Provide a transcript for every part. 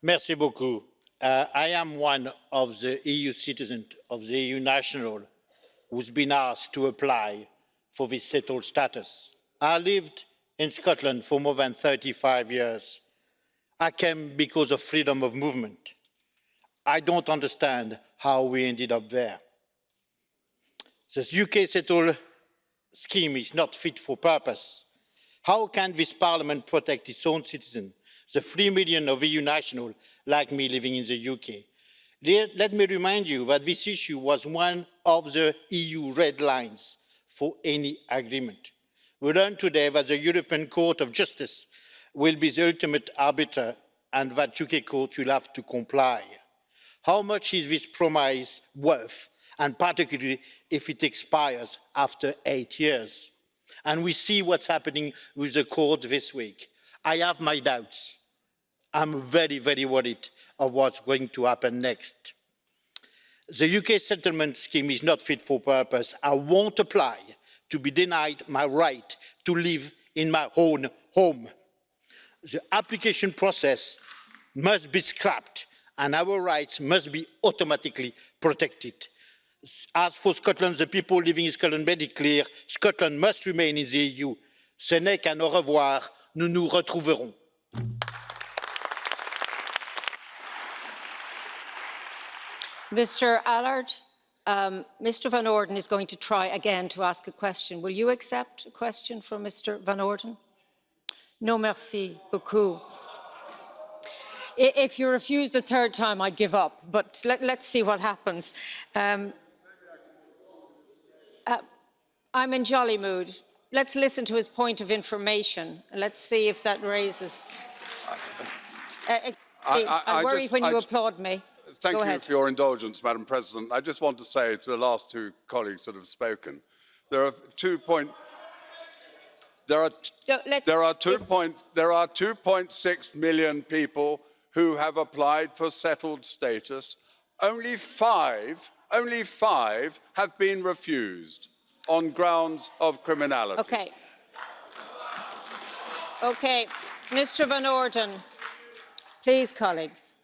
Merci beaucoup. I am one of the EU citizens, of the EU national, who's been asked to apply for this settled status. I lived in Scotland for more than 35 years. I came because of freedom of movement. I don't understand how we ended up there. This UK settled scheme is not fit for purpose. How can this parliament protect its own citizens, the 3 million of EU nationals like me living in the UK? Let me remind you that this issue was one of the EU red lines for any agreement. We learned today that the European Court of Justice will be the ultimate arbiter and that UK courts will have to comply. How much is this promise worth, and particularly if it expires after 8 years? And we see what's happening with the court this week. I have my doubts. I'm very, very worried of what's going to happen next. The UK settlement scheme is not fit for purpose. I won't apply to be denied my right to live in my own home. The application process must be scrapped and our rights must be automatically protected. As for Scotland, the people living in Scotland made it clear, Scotland must remain in the EU. Ce n'est qu'un au revoir, nous nous retrouverons. Mr. Allard, Mr. Van Orden is going to try again to ask a question. Will you accept a question from Mr. Van Orden? No, merci beaucoup. If you refuse the third time, I'd give up, but let's see what happens. I'm in jolly mood. Let's listen to his point of information. Let's see if that raises... I worry when you applaud me. Thank you for your indulgence, Madam President. I just want to say to the last two colleagues that have spoken, there are 2.6 million people who have applied for settled status. Only five have been refused on grounds of criminality. Okay, Mr. Van Orden, please, colleagues.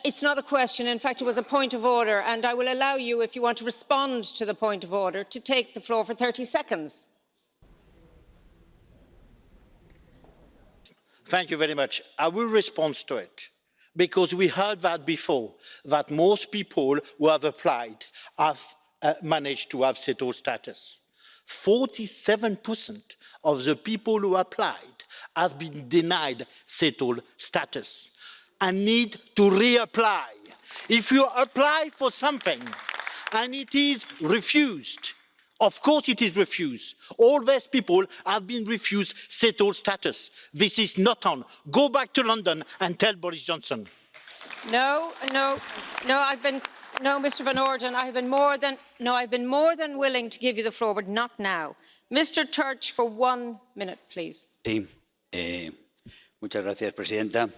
It's not a question. In fact, it was a point of order, and I will allow you, if you want to respond to the point of order, to take the floor for 30 seconds. Thank you very much. I will respond to it, because we heard that before, that most people who have applied have managed to have settled status. 47% of the people who applied have been denied settled status and need to reapply. If you apply for something and it is refused, of course it is refused. All these people have been refused settled status. This is not on. Go back to London and tell Boris Johnson. No, Mr. Van Orden, I've been more than willing to give you the floor, but not now. Mr. Turch, for 1 minute, please. Sí. Muchas gracias, presidenta.